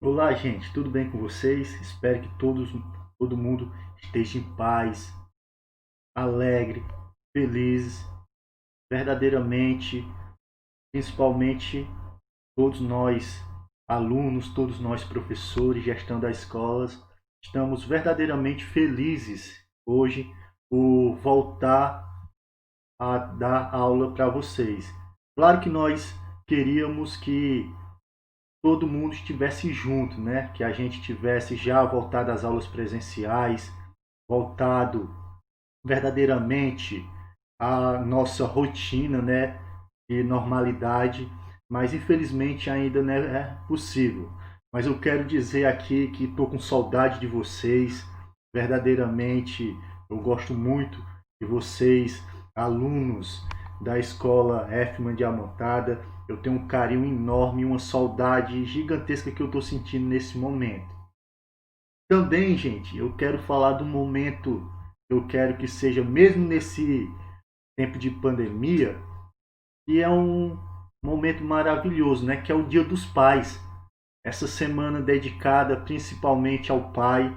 Olá, gente, tudo bem com vocês? Espero que todo mundo esteja em paz, alegre, feliz, verdadeiramente, principalmente todos nós alunos, todos nós professores, gestão das escolas, estamos verdadeiramente felizes hoje por voltar a dar aula para vocês. Claro que nós queríamos que todo mundo estivesse junto, né? Que a gente tivesse já voltado às aulas presenciais, voltado verdadeiramente à nossa rotina, né? De normalidade, mas infelizmente ainda não é possível. Mas eu quero dizer aqui que estou com saudade de vocês, verdadeiramente eu gosto muito de vocês, alunos da escola Effman de Amontada. Eu tenho um carinho enorme e uma saudade gigantesca que eu estou sentindo nesse momento. Também, gente, eu quero falar do momento, eu quero que seja, mesmo nesse tempo de pandemia, que é um momento maravilhoso, né? Que é o Dia dos Pais. Essa semana dedicada principalmente ao pai,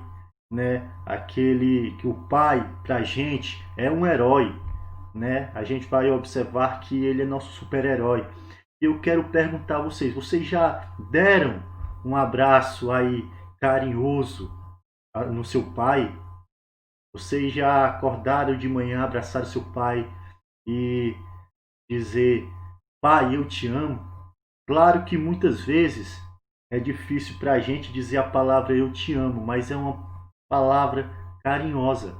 né? Aquele que o pai, pra gente, é um herói, né? A gente vai observar que ele é nosso super-herói. E eu quero perguntar a vocês: vocês já deram um abraço aí carinhoso no seu pai? Vocês já acordaram de manhã, abraçaram seu pai e dizer: pai, eu te amo? Claro que muitas vezes é difícil para a gente dizer a palavra eu te amo, mas é uma palavra carinhosa.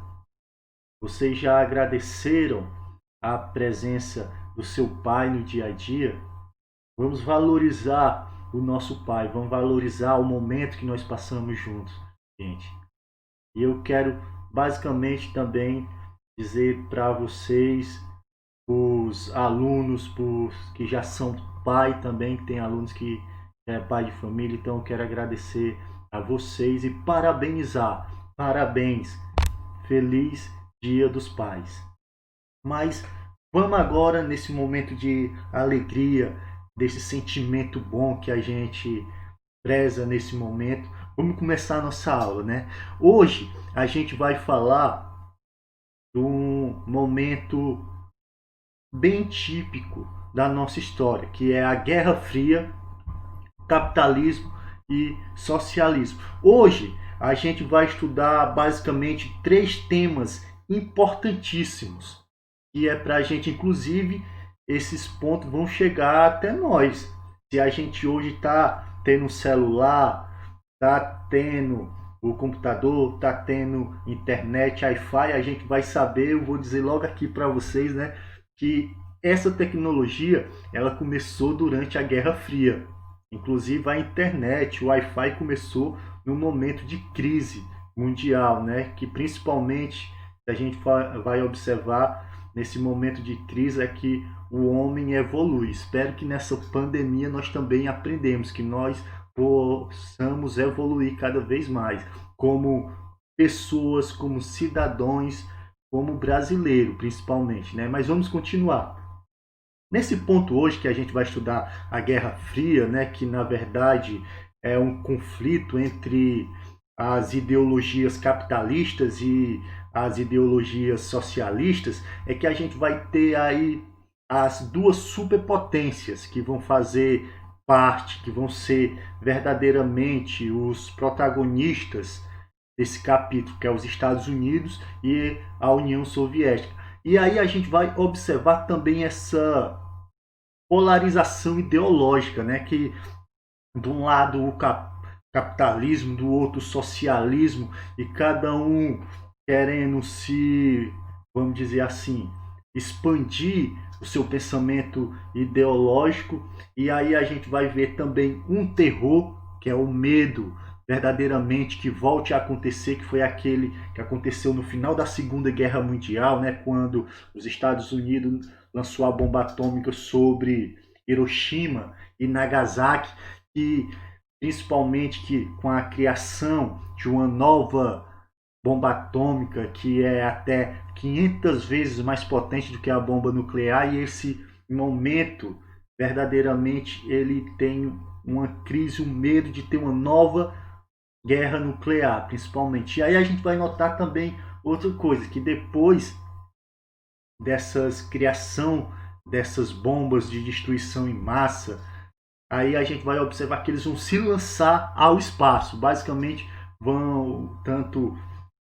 Vocês já agradeceram a presença do seu pai no dia a dia? Vamos valorizar o nosso pai, vamos valorizar o momento que nós passamos juntos, gente. E eu quero basicamente também dizer para vocês, os alunos que já são pai também, que tem alunos que é pai de família, então eu quero agradecer a vocês e parabenizar. Parabéns, feliz Dia dos Pais. Mas vamos agora nesse momento de alegria, desse sentimento bom que a gente preza nesse momento. Vamos começar a nossa aula, né? Hoje a gente vai falar de um momento bem típico da nossa história, que é a Guerra Fria, capitalismo e socialismo. Hoje a gente vai estudar basicamente três temas importantíssimos, e é para a gente, inclusive, esses pontos vão chegar até nós. Se a gente hoje está tendo um celular, está tendo o computador, está tendo internet, Wi-Fi, a gente vai saber, eu vou dizer logo aqui para vocês, né, que essa tecnologia ela começou durante a Guerra Fria. Inclusive a internet, o Wi-Fi começou num momento de crise mundial, né, que principalmente a gente vai observar nesse momento de crise é que o homem evolui. Espero que nessa pandemia nós também aprendemos que nós possamos evoluir cada vez mais como pessoas, como cidadãos, como brasileiro, principalmente, né? Mas vamos continuar. Nesse ponto hoje que a gente vai estudar a Guerra Fria, né, que na verdade é um conflito entre as ideologias capitalistas e as ideologias socialistas, é que a gente vai ter aí as duas superpotências que vão fazer parte, que vão ser verdadeiramente os protagonistas desse capítulo, que é os Estados Unidos e a União Soviética. E aí a gente vai observar também essa polarização ideológica, né? Que de um lado o capitalismo, do outro o socialismo, e cada um querendo se, vamos dizer assim, expandir o seu pensamento ideológico, e aí a gente vai ver também um terror, que é o medo verdadeiramente que volte a acontecer, que foi aquele que aconteceu no final da Segunda Guerra Mundial, né, quando os Estados Unidos lançou a bomba atômica sobre Hiroshima e Nagasaki, e principalmente que com a criação de uma nova bomba atômica que é até 500 vezes mais potente do que a bomba nuclear, e esse momento verdadeiramente ele tem uma crise, um medo de ter uma nova guerra nuclear, principalmente. E aí a gente vai notar também outra coisa, que depois dessas criação dessas bombas de destruição em massa, aí a gente vai observar que eles vão se lançar ao espaço. Basicamente, vão tanto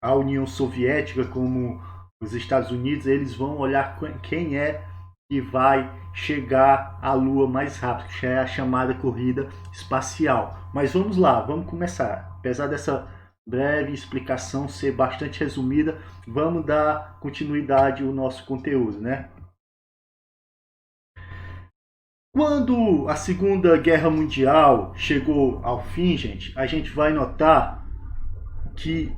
a União Soviética como os Estados Unidos, eles vão olhar quem é que vai chegar à Lua mais rápido, que é a chamada corrida espacial. Mas vamos lá, vamos começar. Apesar dessa breve explicação ser bastante resumida, vamos dar continuidade ao nosso conteúdo, né? Quando a Segunda Guerra Mundial chegou ao fim, gente, a gente vai notar que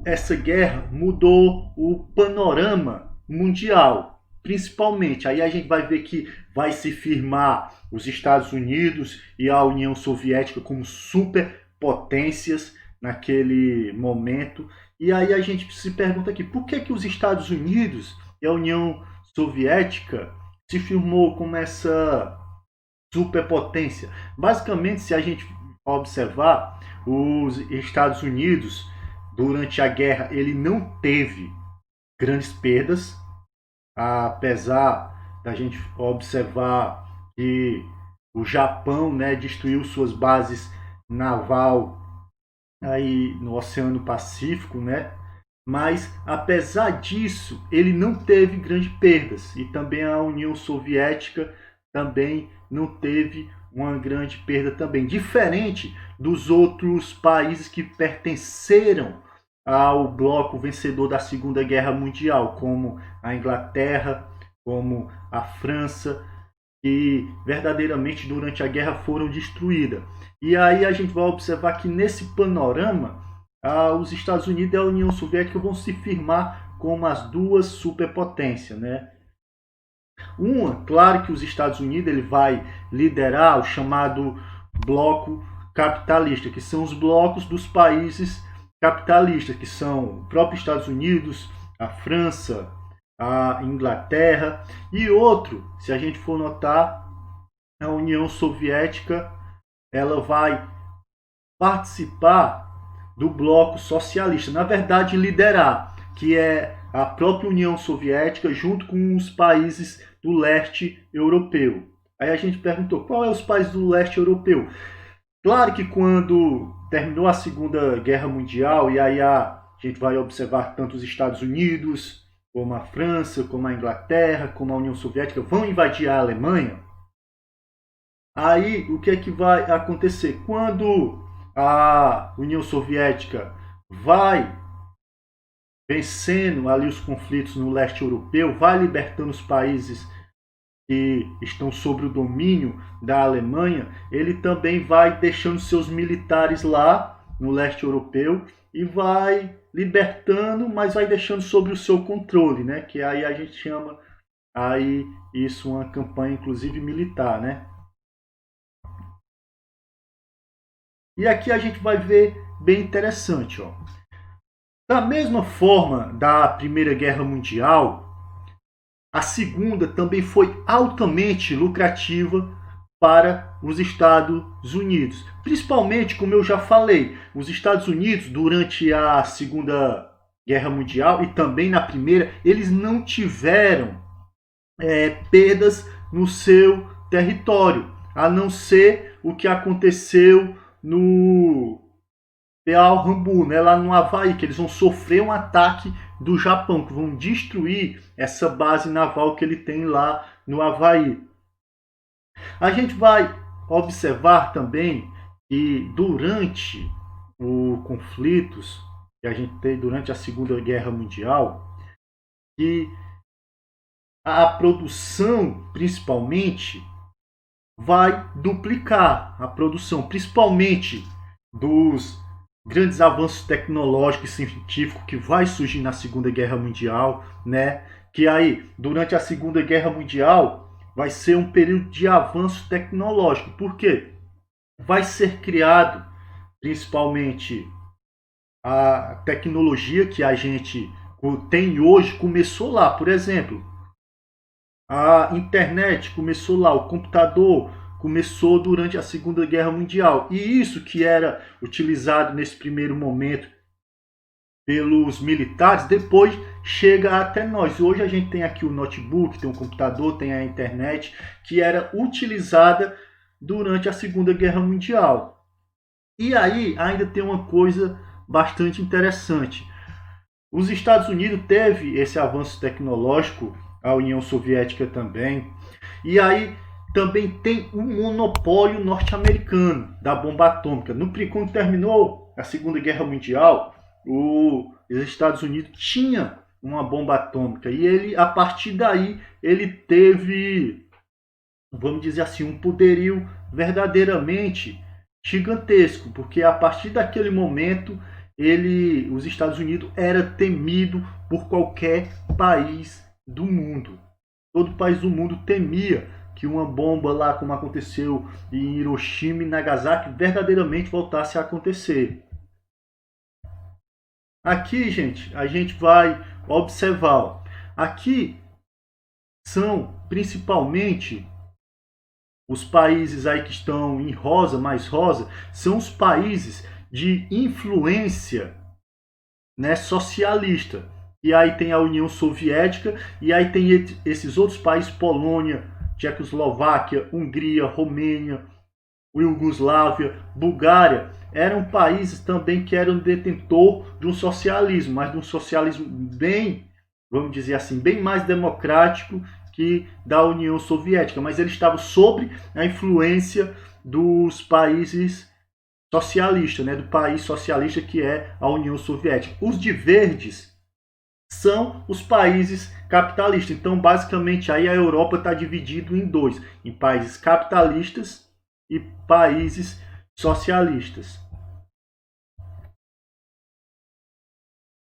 essa guerra mudou o panorama mundial, principalmente. Aí a gente vai ver que vai se firmar os Estados Unidos e a União Soviética como superpotências naquele momento. E aí a gente se pergunta aqui, por que os Estados Unidos e a União Soviética se firmou como essa superpotência? Basicamente, se a gente observar, os Estados Unidos durante a guerra ele não teve grandes perdas, apesar da gente observar que o Japão, né, destruiu suas bases naval aí no Oceano Pacífico, né? Mas apesar disso, ele não teve grandes perdas e também a União Soviética também não teve uma grande perda também, diferente dos outros países que pertenceram ao bloco vencedor da Segunda Guerra Mundial, como a Inglaterra, como a França, que verdadeiramente durante a guerra foram destruídas. E aí a gente vai observar que nesse panorama, os Estados Unidos e a União Soviética vão se firmar como as duas superpotências, né? Uma, claro que os Estados Unidos ele vai liderar o chamado bloco capitalista, que são os blocos dos países capitalistas, que são o próprio Estados Unidos, a França, a Inglaterra, e outro, se a gente for notar, a União Soviética, ela vai participar do bloco socialista, na verdade liderar, que é a própria União Soviética junto com os países do leste europeu. Aí a gente perguntou, qual é os países do leste europeu? Claro que quando terminou a Segunda Guerra Mundial, e aí a gente vai observar tanto os Estados Unidos, como a França, como a Inglaterra, como a União Soviética vão invadir a Alemanha, aí o que é que vai acontecer? Quando a União Soviética vai vencendo ali os conflitos no leste europeu, vai libertando os países que estão sob o domínio da Alemanha, ele também vai deixando seus militares lá no leste europeu e vai libertando, mas vai deixando sob o seu controle, né? Que aí a gente chama aí isso uma campanha inclusive militar, né? E aqui a gente vai ver bem interessante, ó. Da mesma forma da Primeira Guerra Mundial, a segunda também foi altamente lucrativa para os Estados Unidos. Principalmente, como eu já falei, os Estados Unidos, durante a Segunda Guerra Mundial e também na Primeira, eles não tiveram perdas no seu território, a não ser o que aconteceu no Pearl Harbor, né, lá no Havaí, que eles vão sofrer um ataque do Japão, que vão destruir essa base naval que ele tem lá no Havaí. A gente vai observar também que durante os conflitos que a gente tem durante a Segunda Guerra Mundial, que a produção, principalmente, vai duplicar a produção, principalmente dos grandes avanços tecnológicos e científicos que vai surgir na Segunda Guerra Mundial, né? Que aí, durante a Segunda Guerra Mundial, vai ser um período de avanço tecnológico. Por quê? Vai ser criado, principalmente, a tecnologia que a gente tem hoje, começou lá. Por exemplo, A internet começou lá, o computador começou durante a Segunda Guerra Mundial. E isso que era utilizado nesse primeiro momento pelos militares, depois chega até nós. Hoje a gente tem aqui o notebook, tem o computador, tem a internet, que era utilizada durante a Segunda Guerra Mundial. E aí ainda tem uma coisa bastante interessante. Os Estados Unidos teve esse avanço tecnológico, a União Soviética também, e aí também tem um monopólio norte-americano da bomba atômica. Quando terminou a Segunda Guerra Mundial, os Estados Unidos tinha uma bomba atômica e ele, a partir daí, ele teve, vamos dizer assim, um poderio verdadeiramente gigantesco, porque a partir daquele momento os Estados Unidos era temido por qualquer país do mundo. Todo país do mundo temia que uma bomba lá, como aconteceu em Hiroshima e Nagasaki, verdadeiramente voltasse a acontecer. Aqui, gente, a gente vai observar. Aqui são principalmente os países aí que estão em rosa, mais rosa, são os países de influência, né, socialista. E aí tem a União Soviética, e aí tem esses outros países, Polônia, Tchecoslováquia, Hungria, Romênia, Iugoslávia, Bulgária, eram países também que eram detentor de um socialismo, mas de um socialismo bem, vamos dizer assim, bem mais democrático que da União Soviética, mas eles estavam sob a influência dos países socialistas, né, do país socialista que é a União Soviética. Os de verdes são os países capitalistas. Então, basicamente, aí a Europa está dividida em dois, em países capitalistas e países socialistas.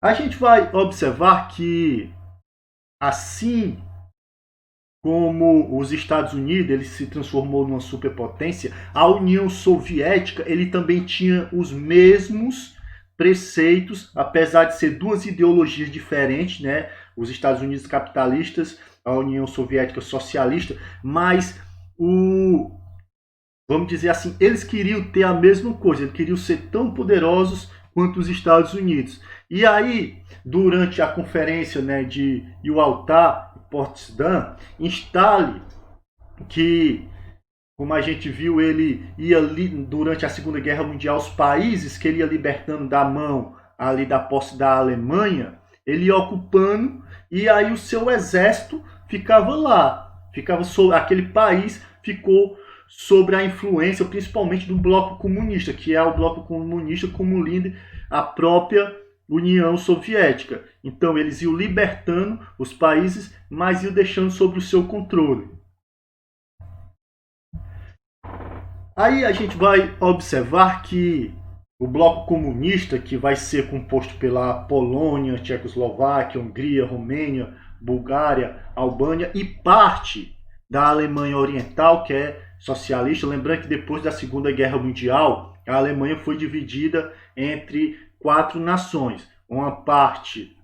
A gente vai observar que, assim como os Estados Unidos ele se transformou numa superpotência, a União Soviética ele também tinha os mesmos preceitos, apesar de ser duas ideologias diferentes, né? Os Estados Unidos capitalistas, a União Soviética socialista, mas vamos dizer assim, eles queriam ter a mesma coisa, eles queriam ser tão poderosos quanto os Estados Unidos. E aí, durante a conferência, né, de Yalta, Potsdam, Stalin, que, como a gente viu, ele ia durante a Segunda Guerra Mundial, os países que ele ia libertando da mão ali da posse da Alemanha, ele ia ocupando, e aí o seu exército ficava lá, ficava sobre aquele país, ficou sobre a influência principalmente do bloco comunista, que é o bloco comunista como líder a própria União Soviética. Então eles iam libertando os países, mas iam deixando sob o seu controle. Aí a gente vai observar que o bloco comunista, que vai ser composto pela Polônia, Tchecoslováquia, Hungria, Romênia, Bulgária, Albânia e parte da Alemanha Oriental, que é socialista. Lembrando que depois da Segunda Guerra Mundial, a Alemanha foi dividida entre 4 nações. Uma parte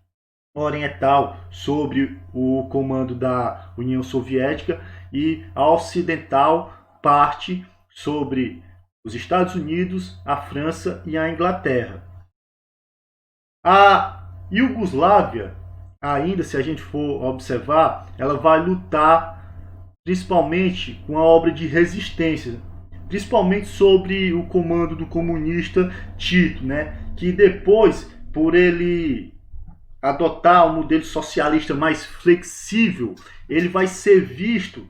oriental sobre o comando da União Soviética e a ocidental parte sobre os Estados Unidos, a França e a Inglaterra. A Iugoslávia, ainda se a gente for observar, ela vai lutar principalmente com a obra de resistência, principalmente sobre o comando do comunista Tito, né? Que depois, por ele adotar um modelo socialista mais flexível, ele vai ser visto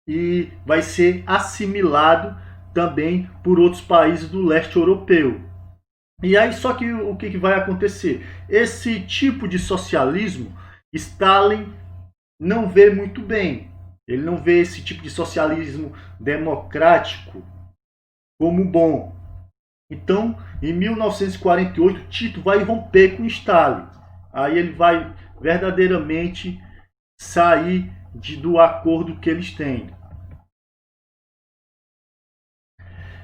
e vai ser assimilado também por outros países do leste europeu. E aí, só que o que vai acontecer? Esse tipo de socialismo, Stalin não vê muito bem. Ele não vê esse tipo de socialismo democrático como bom. Então, em 1948, Tito vai romper com Stalin. Aí ele vai verdadeiramente sair do acordo que eles têm.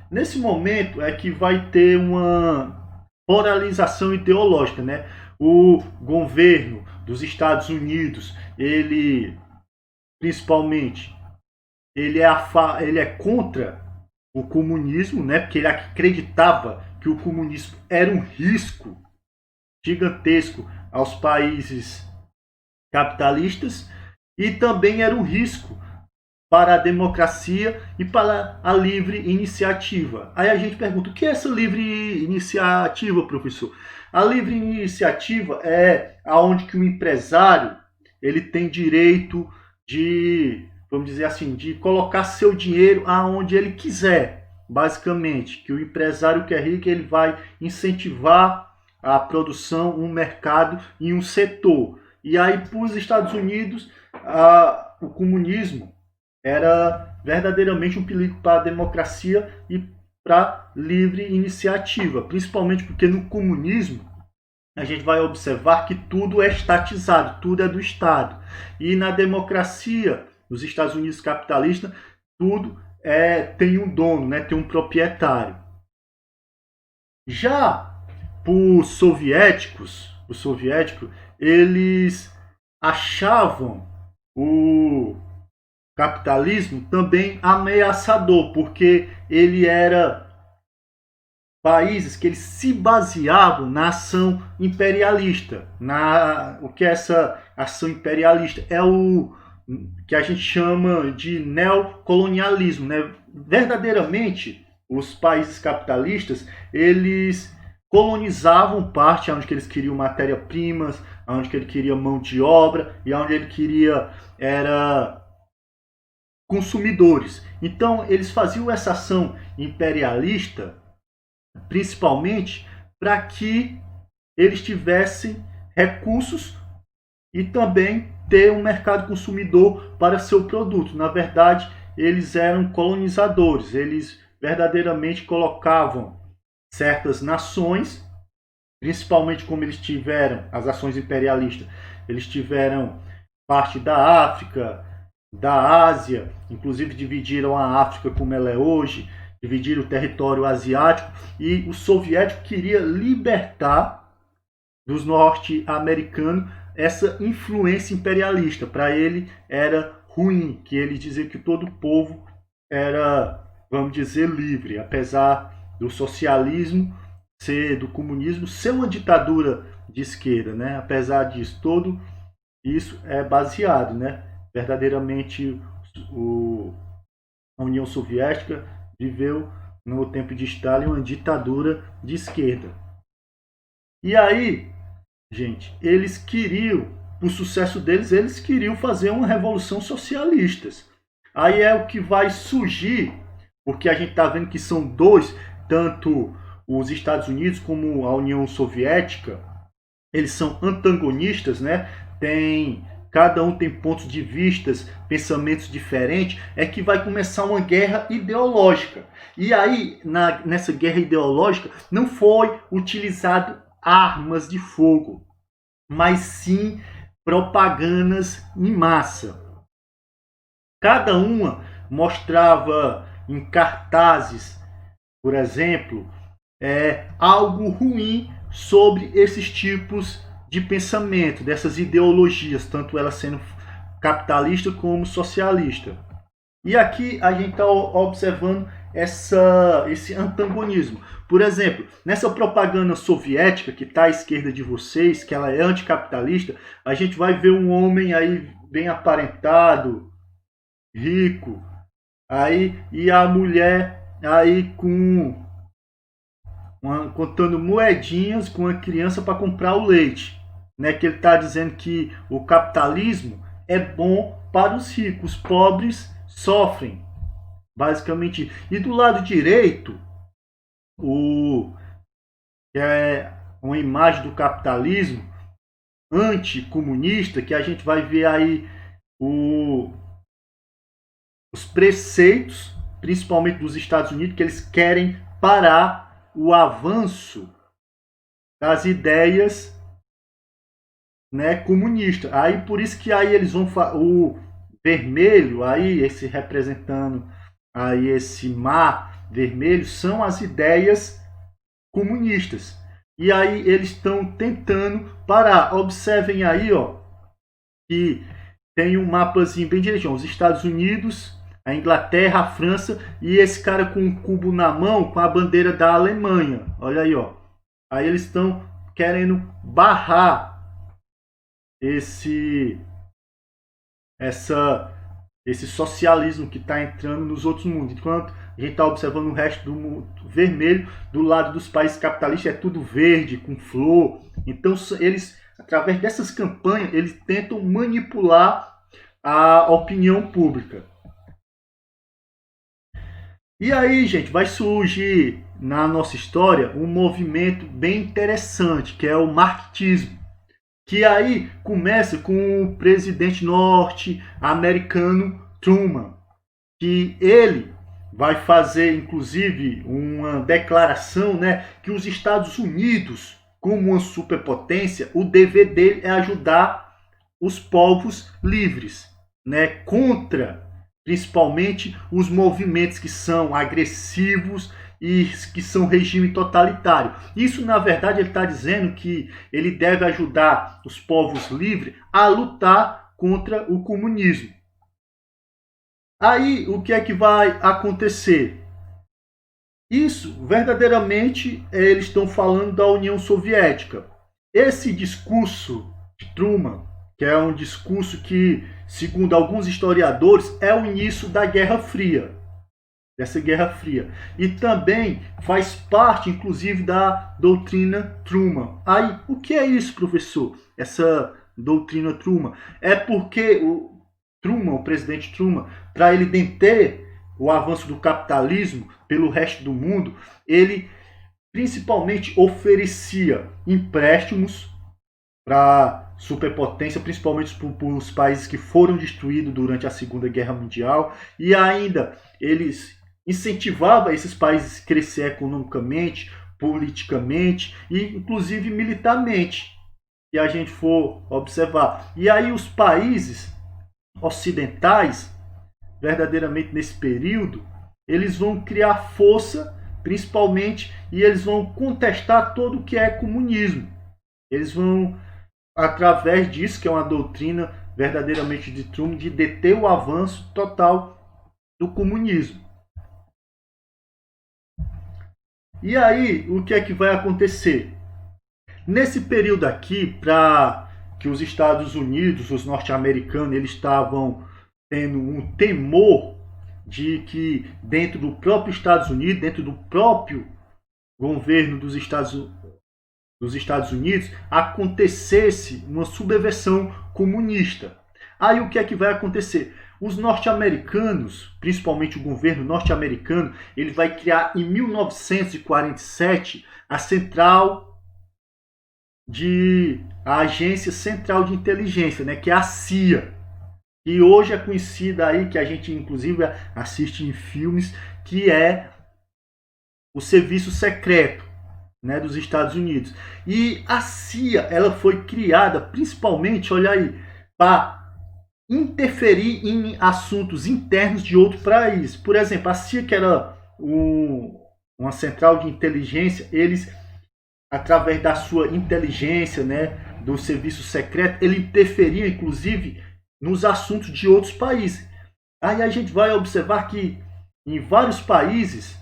Nesse momento é que vai ter uma polarização ideológica, né? O governo dos Estados Unidos, ele principalmente, ele é contra o comunismo, né? Porque ele acreditava que o comunismo era um risco gigantesco aos países capitalistas e também era um risco para a democracia e para a livre iniciativa. Aí a gente pergunta, o que é essa livre iniciativa, professor? A livre iniciativa é aonde que o empresário ele tem direito de, vamos dizer assim, de colocar seu dinheiro aonde ele quiser, basicamente, que o empresário que é rico ele vai incentivar a produção, um mercado em um setor. E aí, para os Estados Unidos, o comunismo era verdadeiramente um perigo para a democracia e para a livre iniciativa, principalmente porque no comunismo a gente vai observar que tudo é estatizado, tudo é do Estado. E na democracia, nos Estados Unidos capitalistas, tudo tem um dono, né? Tem um proprietário. Já os soviéticos, eles achavam o capitalismo também ameaçador, porque ele era países que eles se baseavam na ação imperialista. O que é essa ação imperialista? É o que a gente chama de neocolonialismo, né? Verdadeiramente, os países capitalistas, eles colonizavam parte onde que eles queriam matéria-primas, onde que ele queria mão de obra e onde ele queria era consumidores. Então, eles faziam essa ação imperialista principalmente para que eles tivessem recursos e também ter um mercado consumidor para seu produto. Na verdade, eles eram colonizadores, eles verdadeiramente colocavam certas nações, principalmente como eles tiveram as ações imperialistas, eles tiveram parte da África, da Ásia, inclusive dividiram a África como ela é hoje, dividiram o território asiático, e o soviético queria libertar dos norte-americanos essa influência imperialista. Para ele era ruim, que ele dizia que todo povo era, vamos dizer, livre, apesar do socialismo do comunismo ser uma ditadura de esquerda, né? Apesar disso, todo isso é baseado, né? Verdadeiramente a União Soviética viveu no tempo de Stalin uma ditadura de esquerda. E aí, gente, eles queriam, o sucesso deles, eles queriam fazer uma revolução socialista. Aí é o que vai surgir, porque a gente está vendo que são dois, tanto os Estados Unidos como a União Soviética, eles são antagonistas, né? Cada um tem pontos de vistas, pensamentos diferentes, é que vai começar uma guerra ideológica. E aí, nessa guerra ideológica, não foi utilizado armas de fogo, mas sim propagandas em massa. Cada uma mostrava em cartazes, por exemplo, algo ruim sobre esses tipos de pensamento, dessas ideologias, tanto ela sendo capitalista como socialista. E aqui a gente está observando esse antagonismo. Por exemplo, nessa propaganda soviética que está à esquerda de vocês, que ela é anticapitalista, a gente vai ver um homem aí bem aparentado, rico, aí e a mulher aí contando moedinhas com a criança para comprar o leite, né? Que ele está dizendo que o capitalismo é bom para os ricos, os pobres sofrem, basicamente. E do lado direito, é uma imagem do capitalismo anticomunista, que a gente vai ver aí os preceitos, principalmente dos Estados Unidos, que eles querem parar o avanço das ideias, né, comunistas. Aí por isso que aí eles vão o vermelho aí, esse representando aí esse mar vermelho, são as ideias comunistas. E aí eles estão tentando parar. Observem aí, ó, que tem um mapazinho bem direitinho. Os Estados Unidos, a Inglaterra, a França e esse cara com um cubo na mão com a bandeira da Alemanha. Olha aí, ó. Aí eles estão querendo barrar esse socialismo que está entrando nos outros mundos. Enquanto a gente está observando o resto do mundo vermelho, do lado dos países capitalistas é tudo verde, com flor. Então eles, através dessas campanhas, eles tentam manipular a opinião pública. E aí, gente, vai surgir na nossa história um movimento bem interessante, que é o marxismo, que aí começa com o presidente norte-americano Truman, que ele vai fazer, inclusive, uma declaração, né, que os Estados Unidos, como uma superpotência, o dever dele é ajudar os povos livres, né, contra principalmente os movimentos que são agressivos e que são regime totalitário. Isso, na verdade, ele está dizendo que ele deve ajudar os povos livres a lutar contra o comunismo. Aí, o que é que vai acontecer? Isso, verdadeiramente, eles estão falando da União Soviética. Esse discurso de Truman, que é um discurso que, segundo alguns historiadores, é o início da Guerra Fria. Dessa Guerra Fria. E também faz parte, inclusive, da doutrina Truman. Aí, o que é isso, professor? Essa doutrina Truman? É porque o Truman, o presidente Truman, para ele deter o avanço do capitalismo pelo resto do mundo, ele principalmente oferecia empréstimos para superpotência, principalmente para os países que foram destruídos durante a Segunda Guerra Mundial, e ainda eles incentivava esses países a crescer economicamente, politicamente e inclusive militarmente, se a gente for observar. E aí os países ocidentais, verdadeiramente nesse período, eles vão criar força, principalmente, e eles vão contestar todo o que é comunismo. Eles vão, através disso, que é uma doutrina verdadeiramente de Truman, de deter o avanço total do comunismo. E aí, o que é que vai acontecer? Nesse período aqui, para que os Estados Unidos, os norte-americanos, eles estavam tendo um temor de que dentro do próprio Estados Unidos, dentro do próprio governo dos Estados Unidos, acontecesse uma subversão comunista. Aí o que é que vai acontecer? Os norte-americanos, principalmente o governo norte-americano, ele vai criar em 1947 a Agência Central de Inteligência, né, que é a CIA, e hoje é conhecida aí, que a gente inclusive assiste em filmes, que é o Serviço Secreto, né, dos Estados Unidos. E a CIA, ela foi criada principalmente, olha aí, para interferir em assuntos internos de outro país. Por exemplo, a CIA, que era uma central de inteligência, eles, através da sua inteligência, né, do serviço secreto, ele interferia, inclusive, nos assuntos de outros países. Aí a gente vai observar que em vários países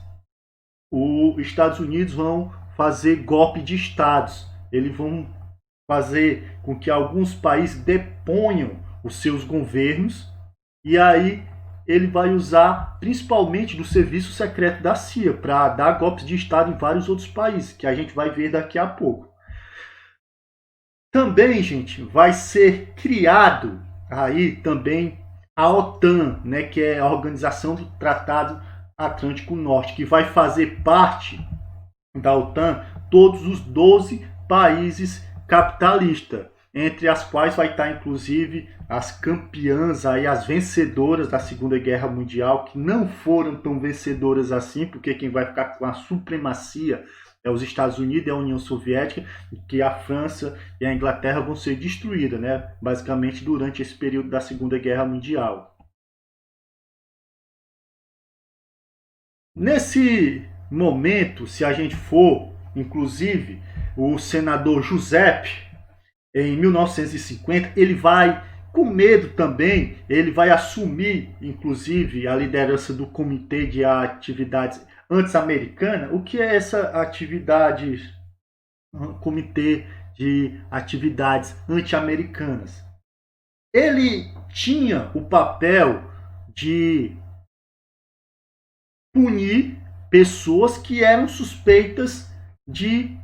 os Estados Unidos vão fazer golpe de estados. Eles vão fazer com que alguns países deponham os seus governos, e aí ele vai usar principalmente do serviço secreto da CIA para dar golpes de estado em vários outros países, que a gente vai ver daqui a pouco. Também, gente, vai ser criado aí também a OTAN, né, que é a Organização do Tratado Atlântico Norte, que vai fazer parte da OTAN todos os 12 países capitalistas, entre as quais vai estar inclusive as campeãs, aí, as vencedoras da Segunda Guerra Mundial, que não foram tão vencedoras assim, porque quem vai ficar com a supremacia é os Estados Unidos e a União Soviética, que a França e a Inglaterra vão ser destruídas, né, basicamente durante esse período da Segunda Guerra Mundial. Nesse momento, se a gente for, inclusive, o senador Giuseppe, em 1950, ele vai Com medo também, ele vai assumir, inclusive, a liderança do Comitê de Atividades Anti-Americanas. O que é essa atividade, Comitê de Atividades Anti-Americanas? Ele tinha o papel de punir pessoas que eram suspeitas de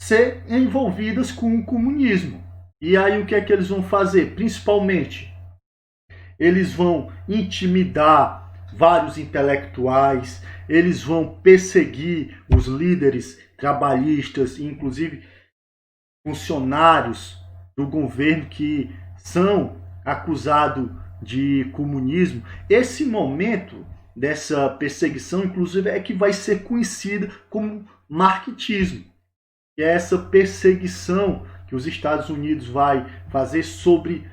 ser envolvidas com o comunismo. E aí o que é que eles vão fazer? Principalmente, eles vão intimidar vários intelectuais, eles vão perseguir os líderes trabalhistas, inclusive funcionários do governo que são acusados de comunismo. Esse momento dessa perseguição, inclusive, é que vai ser conhecida como marxismo, que é essa perseguição que os Estados Unidos vai fazer sobre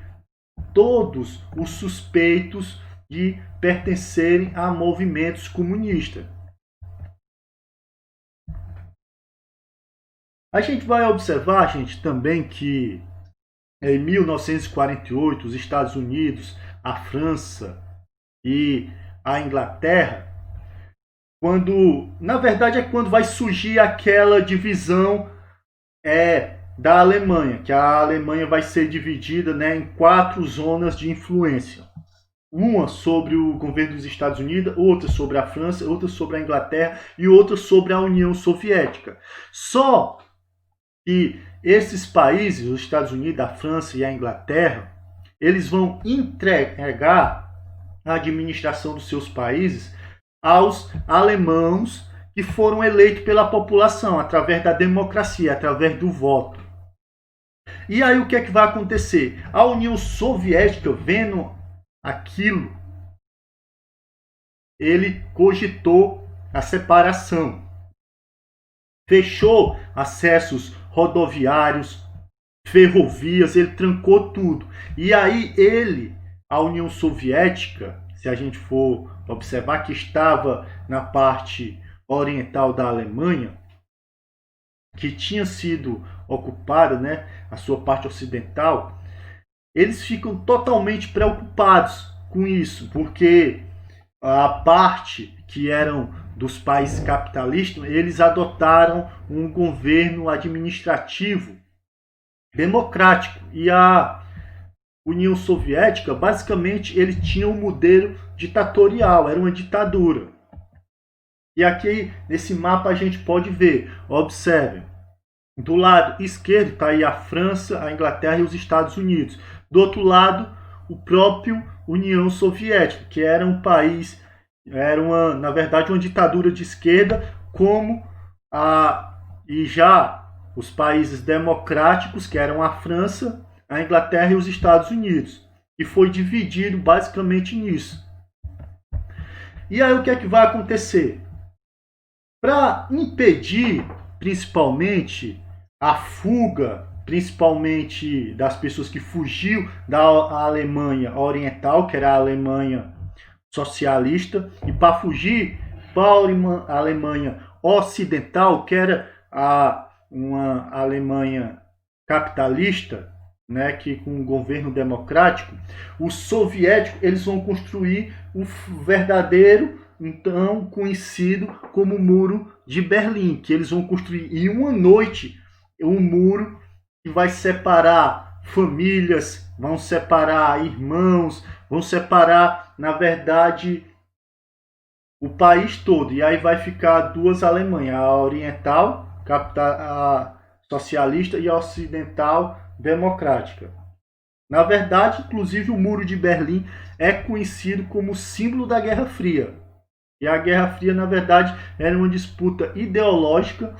todos os suspeitos de pertencerem a movimentos comunistas. A gente vai observar, gente, também que em 1948 os Estados Unidos, a França e a Inglaterra, na verdade é quando vai surgir aquela divisão da Alemanha, que a Alemanha vai ser dividida, né, em 4 zonas de influência. Uma sobre o governo dos Estados Unidos, outra sobre a França, outra sobre a Inglaterra e outra sobre a União Soviética. Só que esses países, os Estados Unidos, a França e a Inglaterra, eles vão entregar a administração dos seus países aos alemãos que foram eleitos pela população através da democracia, através do voto. E aí o que é que vai acontecer? A União Soviética, vendo aquilo, ele cogitou a separação. Fechou acessos rodoviários, ferrovias, ele trancou tudo. E aí a União Soviética, se a gente for observar que estava na parte oriental da Alemanha, que tinha sido ocupada, né, a sua parte ocidental, eles ficam totalmente preocupados com isso, porque a parte que eram dos países capitalistas, eles adotaram um governo administrativo democrático, e a União Soviética, basicamente, ele tinha um modelo ditatorial, era uma ditadura. E aqui, nesse mapa, a gente pode ver, observe, do lado esquerdo está aí a França, a Inglaterra e os Estados Unidos. Do outro lado, o próprio União Soviética, que era um país, na verdade, uma ditadura de esquerda, e já os países democráticos, que eram a França, a Inglaterra e os Estados Unidos. E foi dividido basicamente nisso. E aí o que é que vai acontecer? Para impedir, principalmente, a fuga, principalmente das pessoas que fugiu da Alemanha Oriental, que era a Alemanha socialista, e para fugir para a Alemanha Ocidental, que era uma Alemanha capitalista, né, que com um governo democrático, os soviéticos eles vão construir o verdadeiro, então conhecido como Muro de Berlim, que eles vão construir em uma noite um muro que vai separar famílias, vão separar irmãos, vão separar, na verdade, o país todo. E aí vai ficar 2 Alemanhas, a oriental, a socialista, e a ocidental, democrática. Na verdade, inclusive, o Muro de Berlim é conhecido como símbolo da Guerra Fria. E a Guerra Fria, na verdade, era uma disputa ideológica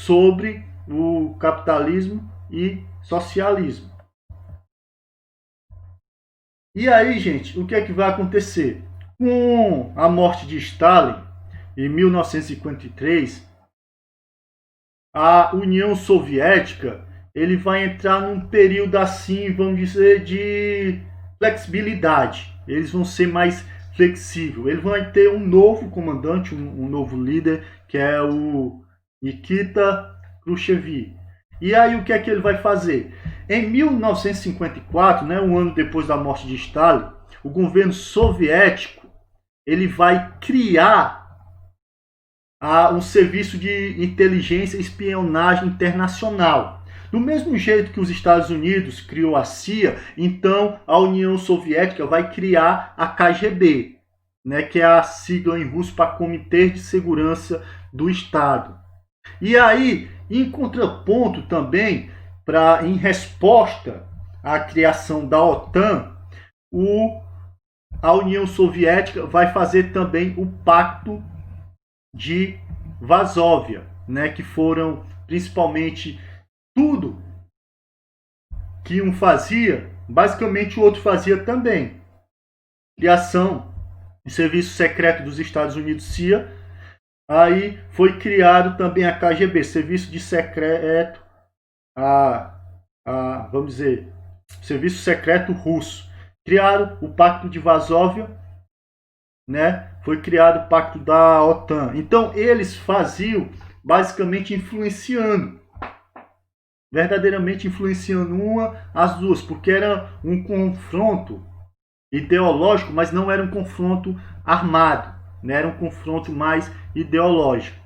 sobre o capitalismo e socialismo. E aí, gente, o que é que vai acontecer? Com a morte de Stalin, em 1953, a União Soviética ele vai entrar num período assim, vamos dizer, de flexibilidade. Eles vão ser mais flexíveis. Eles vão ter um novo comandante, um novo líder, que é o Nikita Khrushchev. E aí o que é que ele vai fazer? Em 1954, né, um ano depois da morte de Stalin, o governo soviético ele vai criar um serviço de inteligência e espionagem internacional. Do mesmo jeito que os Estados Unidos criou a CIA, então a União Soviética vai criar a KGB, né, que é a sigla em russo para Comitê de Segurança do Estado. E aí, em contraponto também, em resposta à criação da OTAN, a União Soviética vai fazer também o Pacto de Varsóvia, né, que foram principalmente tudo que um fazia, basicamente o outro fazia também. Criação do Serviço Secreto dos Estados Unidos, CIA. Aí foi criado também a KGB, Serviço de Secreto, vamos dizer, Serviço Secreto Russo. Criaram o Pacto de Varsóvia, né? Foi criado o Pacto da OTAN. Então eles faziam basicamente influenciando, verdadeiramente influenciando uma as duas, porque era um confronto ideológico, mas não era um confronto armado, né? Era um confronto mais ideológico.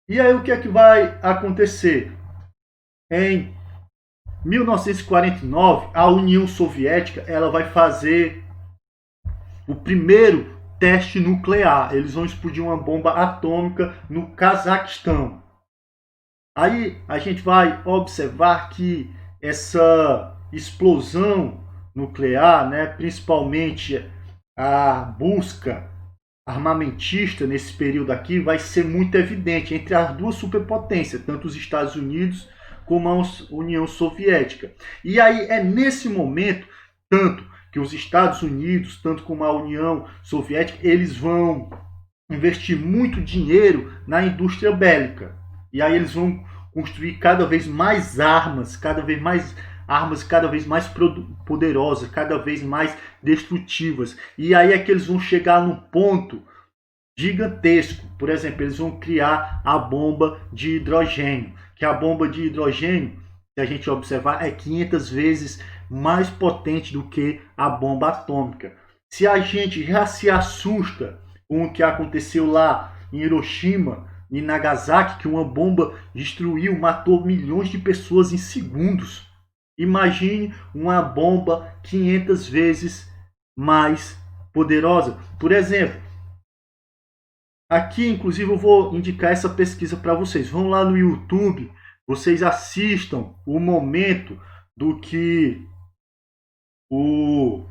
E aí o que é que vai acontecer? Em 1949, a União Soviética ela vai fazer o primeiro teste nuclear. Eles vão explodir uma bomba atômica no Cazaquistão. Aí a gente vai observar que essa explosão nuclear, né, principalmente a busca armamentista nesse período aqui, vai ser muito evidente entre as duas superpotências, tanto os Estados Unidos como a União Soviética. E aí é nesse momento, tanto que os Estados Unidos, tanto como a União Soviética, eles vão investir muito dinheiro na indústria bélica. E aí eles vão construir cada vez mais armas, cada vez mais poderosas, cada vez mais destrutivas. E aí é que eles vão chegar num ponto gigantesco. Por exemplo, eles vão criar a bomba de hidrogênio, que a bomba de hidrogênio, se a gente observar, é 500 vezes mais potente do que a bomba atômica. Se a gente já se assusta com o que aconteceu lá em Hiroshima e Nagasaki, que uma bomba destruiu, matou milhões de pessoas em segundos. Imagine uma bomba 500 vezes mais poderosa. Por exemplo, aqui inclusive eu vou indicar essa pesquisa para vocês. Vão lá no YouTube, vocês assistam o momento do que o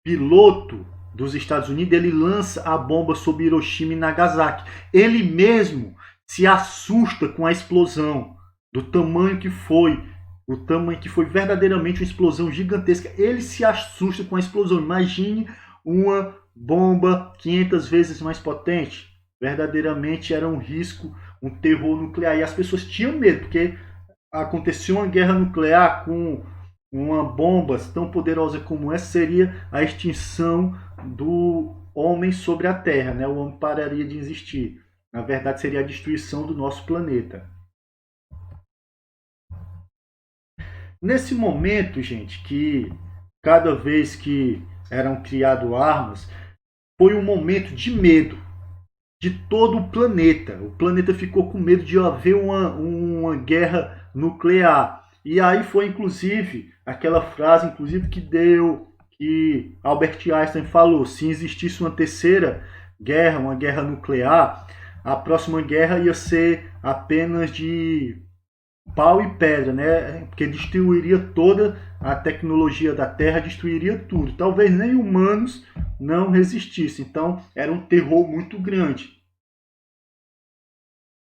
piloto dos Estados Unidos ele lança a bomba sobre Hiroshima e Nagasaki. Ele mesmo se assusta com a explosão, do tamanho que foi, o tamanho que foi verdadeiramente uma explosão gigantesca. Ele se assusta com a explosão. Imagine uma bomba 500 vezes mais potente. Verdadeiramente era um risco, um terror nuclear. E as pessoas tinham medo, porque aconteceu uma guerra nuclear com uma bomba tão poderosa como essa, seria a extinção do homem sobre a Terra, né? O homem pararia de existir. Na verdade, seria a destruição do nosso planeta. Nesse momento, gente, que cada vez que eram criadas armas, foi um momento de medo de todo o planeta. O planeta ficou com medo de haver uma guerra nuclear. E aí foi inclusive aquela frase inclusive que Albert Einstein falou: se existisse uma terceira guerra, uma guerra nuclear, a próxima guerra ia ser apenas de pau e pedra, né? Porque destruiria toda a tecnologia da Terra, destruiria tudo. Talvez nem humanos não resistissem. Então era um terror muito grande.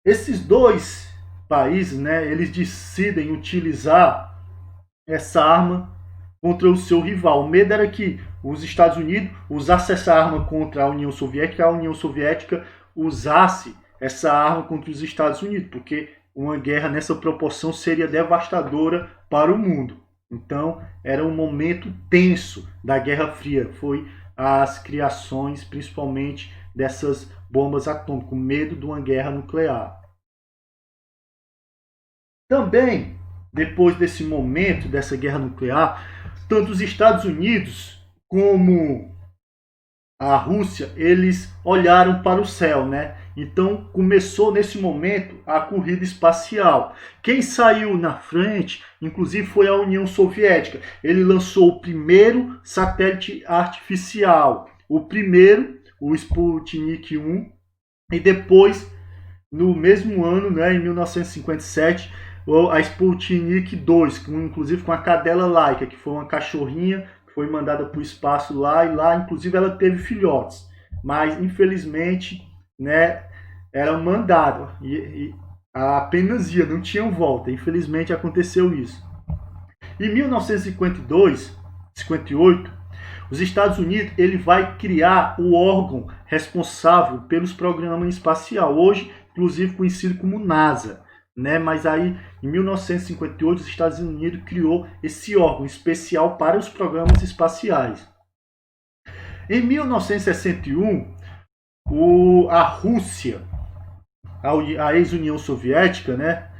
Esses dois países, né, eles decidem utilizar essa arma contra o seu rival. O medo era que os Estados Unidos usassem essa arma contra a União Soviética usasse essa arma contra os Estados Unidos, porque uma guerra nessa proporção seria devastadora para o mundo. Então, era um momento tenso da Guerra Fria. Foi as criações, principalmente, dessas bombas atômicas, com medo de uma guerra nuclear. Também, depois desse momento, dessa guerra nuclear, tanto os Estados Unidos como a Rússia, eles olharam para o céu, né? Então começou nesse momento a corrida espacial. Quem saiu na frente, inclusive, foi a União Soviética. Ele lançou o primeiro satélite artificial, o primeiro, o Sputnik 1, e depois, no mesmo ano, né, em 1957, a Sputnik 2, inclusive com a cadela Laika, que foi uma cachorrinha que foi mandada para o espaço lá, e lá, inclusive, ela teve filhotes. Mas, infelizmente, né, era mandada e apenas ia, não tinha volta. Infelizmente, aconteceu isso. Em 1952, 58, os Estados Unidos ele vai criar o órgão responsável pelos programas espaciais, hoje inclusive conhecido como NASA, né? Mas aí em 1958 os Estados Unidos criou esse órgão especial para os programas espaciais. Em 1961, a Rússia, a ex-União Soviética, né?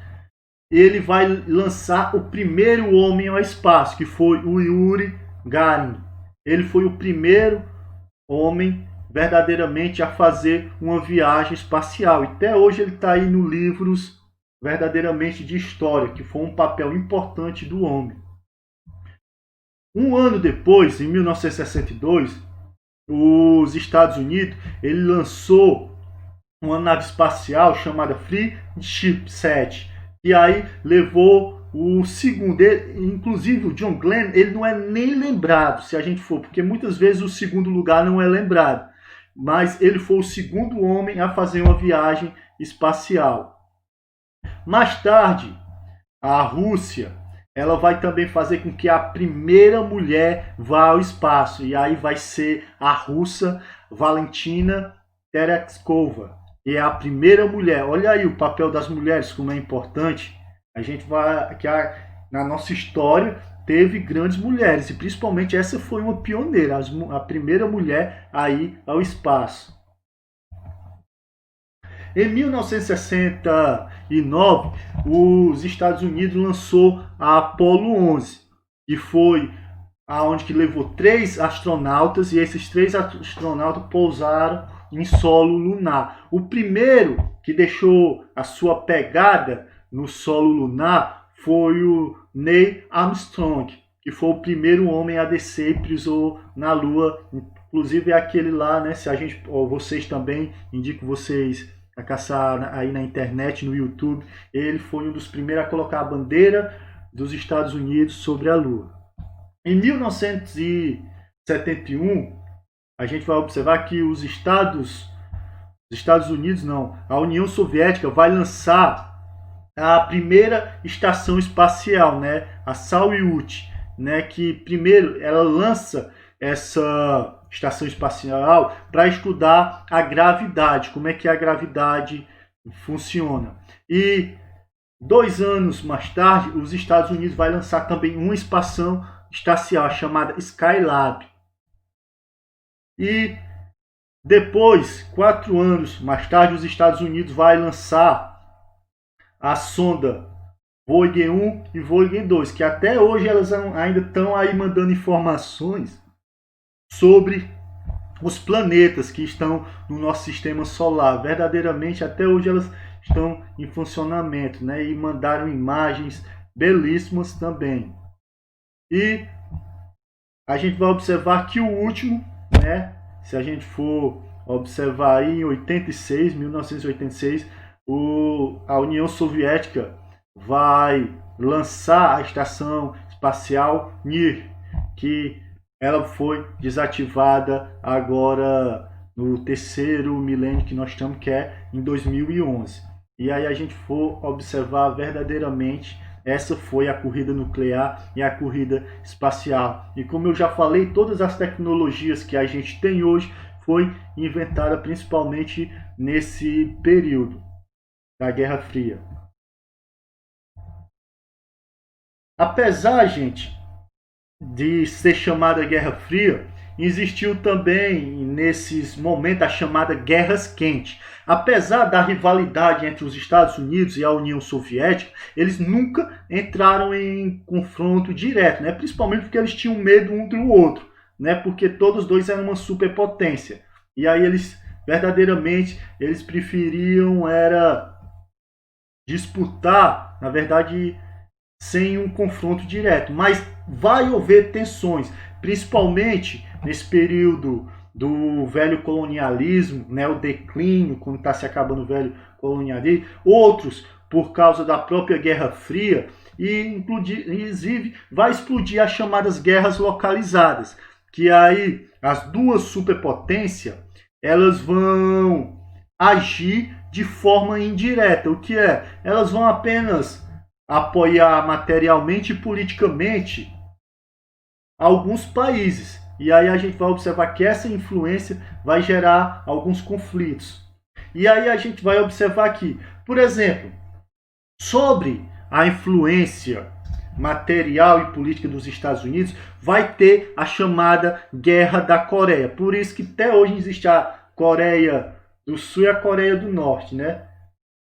Ele vai lançar o primeiro homem ao espaço, que foi o Yuri Gagarin. Ele foi o primeiro homem verdadeiramente a fazer uma viagem espacial. E até hoje ele está aí nos livros verdadeiramente de história, que foi um papel importante do homem. Um ano depois, em 1962, os Estados Unidos ele lançou uma nave espacial chamada Friendship 7, e aí levou o segundo, inclusive o John Glenn, ele não é nem lembrado, se a gente for, porque muitas vezes o segundo lugar não é lembrado, mas ele foi o segundo homem a fazer uma viagem espacial. Mais tarde, a Rússia, ela vai também fazer com que a primeira mulher vá ao espaço, e aí vai ser a russa Valentina Tereshkova, e é a primeira mulher. Olha aí o papel das mulheres, como é importante. A gente vai, que na nossa história teve grandes mulheres, e principalmente essa foi uma pioneira, a primeira mulher a ir ao espaço. Em 1969, os Estados Unidos lançou a Apollo 11, que foi aonde que levou 3 astronautas, e esses 3 astronautas pousaram em solo lunar. O primeiro que deixou a sua pegada no solo lunar foi o Neil Armstrong, que foi o primeiro homem a descer e pisou na Lua. Inclusive é aquele lá, né? Se a gente, ou vocês também, indico vocês a caçar aí na internet, no YouTube. Ele foi um dos primeiros a colocar a bandeira dos Estados Unidos sobre a Lua. Em 1971, a gente vai observar que os Estados Unidos não, a União Soviética vai lançar a primeira estação espacial, né, a Salyut, né, que primeiro ela lança essa estação espacial para estudar a gravidade, como é que a gravidade funciona. E 2 anos mais tarde, os Estados Unidos vai lançar também uma estação espacial chamada Skylab. E depois, 4 anos mais tarde, os Estados Unidos vai lançar a sonda Voyager 1 e Voyager 2, que até hoje elas ainda estão aí mandando informações sobre os planetas que estão no nosso sistema solar. Verdadeiramente, até hoje elas estão em funcionamento, né? E mandaram imagens belíssimas também. E a gente vai observar que o último, né? Se a gente for observar aí em 1986, a União Soviética vai lançar a estação espacial Mir, que ela foi desativada agora no terceiro milênio que nós estamos, que é em 2011. E aí a gente for observar verdadeiramente, essa foi a corrida nuclear e a corrida espacial. E como eu já falei, todas as tecnologias que a gente tem hoje foi inventada principalmente nesse período da Guerra Fria. Apesar, gente, de ser chamada Guerra Fria, existiu também nesses momentos a chamada Guerras Quentes. Apesar da rivalidade entre os Estados Unidos e a União Soviética, eles nunca entraram em confronto direto, né? Principalmente porque eles tinham medo um do outro, né? Porque todos dois eram uma superpotência. E aí eles verdadeiramente eles preferiam era disputar, na verdade, sem um confronto direto, mas vai haver tensões, principalmente nesse período do velho colonialismo, né, o declínio, quando está se acabando o velho colonialismo, outros por causa da própria Guerra Fria, e inclusive vai explodir as chamadas guerras localizadas, que aí as duas superpotências elas vão agir de forma indireta, o que é? Elas vão apenas apoiar materialmente e politicamente alguns países. E aí a gente vai observar que essa influência vai gerar alguns conflitos. E aí a gente vai observar aqui, por exemplo, sobre a influência material e política dos Estados Unidos, vai ter a chamada Guerra da Coreia. Por isso que até hoje existe a Coreia do Sul e a Coreia do Norte, né?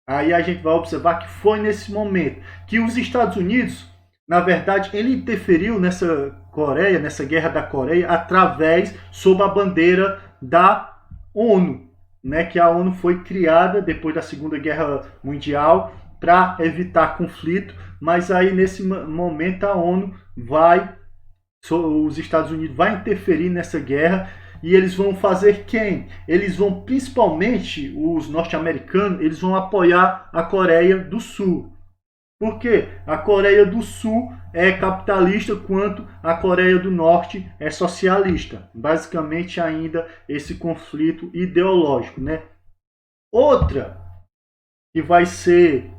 Aí a gente vai observar que foi nesse momento que os Estados Unidos, na verdade, ele interferiu nessa Coreia, nessa Guerra da Coreia, através, sob a bandeira da ONU, né? Que a ONU foi criada depois da Segunda Guerra Mundial para evitar conflito, mas aí nesse momento a ONU os Estados Unidos vai interferir nessa guerra. E eles vão fazer quem? Eles vão, principalmente os norte-americanos, eles vão apoiar a Coreia do Sul. Por quê? A Coreia do Sul é capitalista, quanto a Coreia do Norte é socialista. Basicamente ainda esse conflito ideológico, né? Outra que vai ser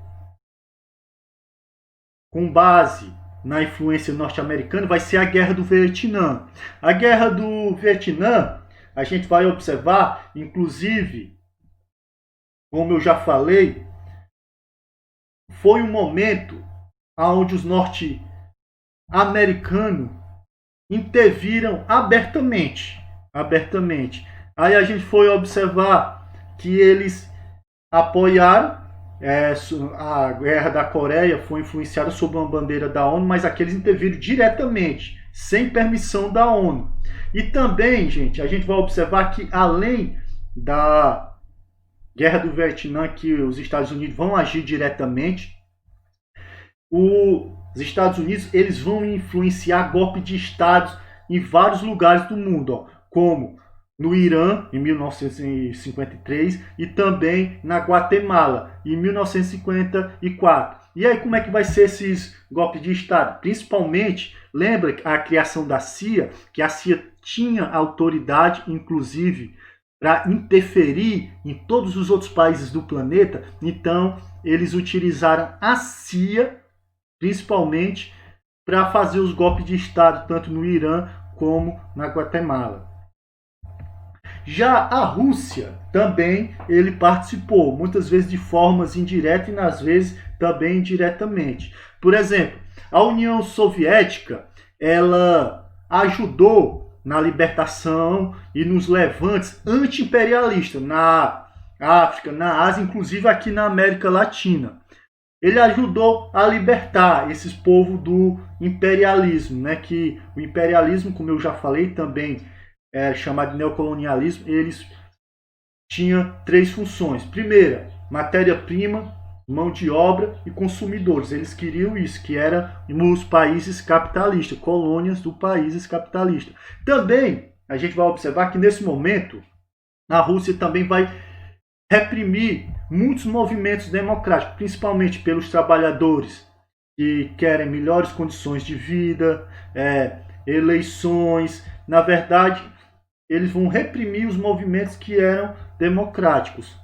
com base na influência norte-americana vai ser a Guerra do Vietnã. A Guerra do Vietnã, a gente vai observar, inclusive, como eu já falei, foi um momento onde os norte-americanos interviram abertamente. Aí a gente foi observar que eles apoiaram a Guerra da Coreia, foi influenciada sob uma bandeira da ONU, mas aqueles interviram diretamente, sem permissão da ONU. E também, gente, a gente vai observar que além da Guerra do Vietnã, que os Estados Unidos vão agir diretamente, os Estados Unidos eles vão influenciar golpe de estados em vários lugares do mundo, ó, como no Irã, em 1953, e também na Guatemala, em 1954. E aí, como é que vai ser esses golpes de Estado? Principalmente, lembra a criação da CIA, que a CIA tinha autoridade, inclusive, para interferir em todos os outros países do planeta. Então, eles utilizaram a CIA, principalmente, para fazer os golpes de Estado, tanto no Irã como na Guatemala. Já a Rússia também ele participou, muitas vezes de formas indiretas e nas vezes também indiretamente. Por exemplo, a União Soviética ela ajudou na libertação e nos levantes anti-imperialistas na África, na Ásia, inclusive aqui na América Latina. Ele ajudou a libertar esses povos do imperialismo, né? Que o imperialismo, como eu já falei também, chamado de neocolonialismo, eles tinham três funções. Primeira, matéria-prima, mão de obra e consumidores. Eles queriam isso, que era nos países capitalistas, colônias dos países capitalistas. Também, a gente vai observar que nesse momento, a Rússia também vai reprimir muitos movimentos democráticos, principalmente pelos trabalhadores que querem melhores condições de vida, eleições. Na verdade, eles vão reprimir os movimentos que eram democráticos.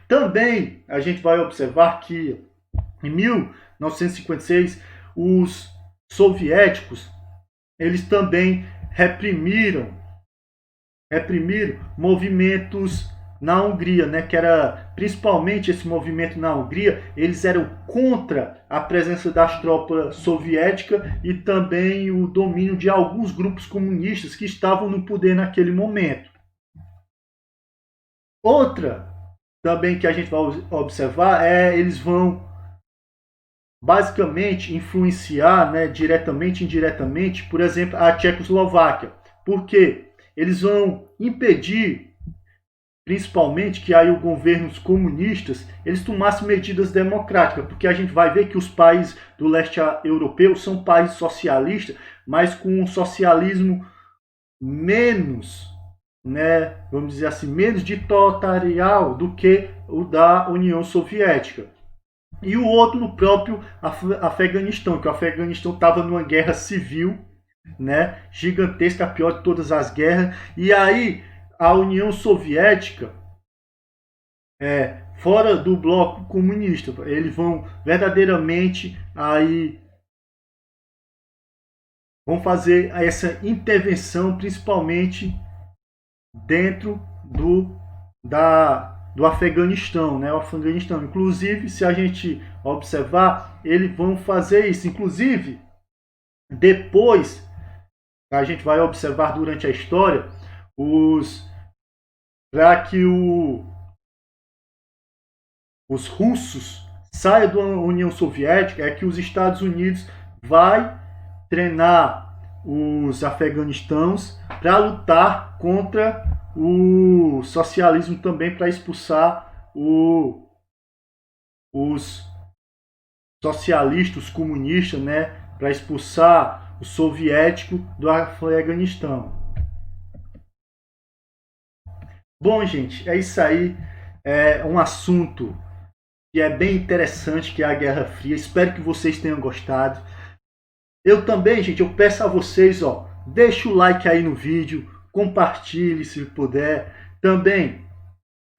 Também a gente vai observar que em 1956 os soviéticos eles também reprimiram movimentos na Hungria, né, que era principalmente esse movimento na Hungria, eles eram contra a presença das tropas soviéticas e também o domínio de alguns grupos comunistas que estavam no poder naquele momento. Outra também que a gente vai observar eles vão basicamente influenciar, né, diretamente e indiretamente, por exemplo, a Tchecoslováquia. Por quê? Eles vão impedir, principalmente, que aí os governos comunistas eles tomassem medidas democráticas, porque a gente vai ver que os países do leste europeu são países socialistas, mas com um socialismo menos, né, vamos dizer assim, menos ditatorial do que o da União Soviética. E o outro no próprio Afeganistão, que o Afeganistão estava numa guerra civil, né, gigantesca, a pior de todas as guerras. E aí a União Soviética, fora do bloco comunista, eles vão verdadeiramente aí vão fazer essa intervenção, principalmente dentro do Afeganistão, né? O Afeganistão, inclusive, se a gente observar, eles vão fazer isso. Inclusive, depois a gente vai observar durante a história para que os russos saiam da União Soviética, é que os Estados Unidos vai treinar os afeganistãos para lutar contra o socialismo também, para expulsar os socialistas, os comunistas, né, para expulsar o soviético do Afeganistão. Bom, gente, é isso aí. É um assunto que é bem interessante, que é a Guerra Fria. Espero que vocês tenham gostado. Eu também, gente, eu peço a vocês, deixa o like aí no vídeo, compartilhe se puder. Também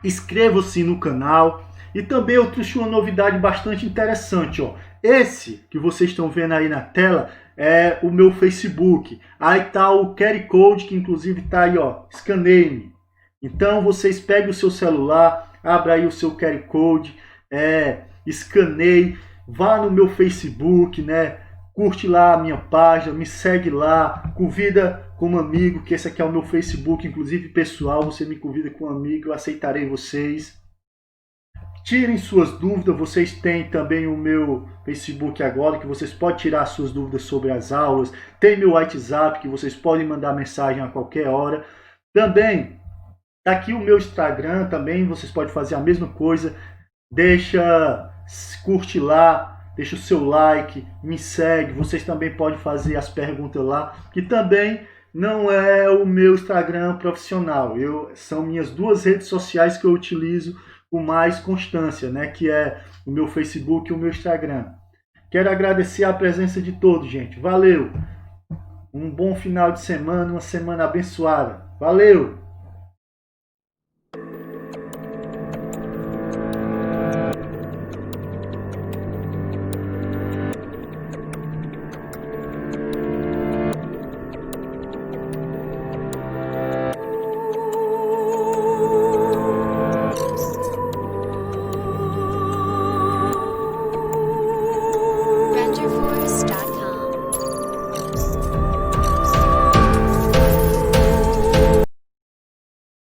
inscreva-se no canal. E também eu trouxe uma novidade bastante interessante, Esse que vocês estão vendo aí na tela é o meu Facebook. Aí tá o QR Code, que inclusive tá aí, escaneie-me. Então vocês peguem o seu celular, abra aí o seu QR Code, escaneie, vá no meu Facebook, né? Curte lá a minha página, me segue lá, convida como amigo, que esse aqui é o meu Facebook, inclusive pessoal, você me convida como amigo, eu aceitarei vocês. Tirem suas dúvidas, vocês têm também o meu Facebook agora, que vocês podem tirar suas dúvidas sobre as aulas. Tem meu WhatsApp, que vocês podem mandar mensagem a qualquer hora. Também, tá aqui o meu Instagram, também vocês podem fazer a mesma coisa. Curte lá, deixa o seu like, me segue. Vocês também podem fazer as perguntas lá, que também não é o meu Instagram profissional. São minhas duas redes sociais que eu utilizo com mais constância, né? Que é o meu Facebook e o meu Instagram. Quero agradecer a presença de todos, gente. Valeu! Um bom final de semana, uma semana abençoada. Valeu!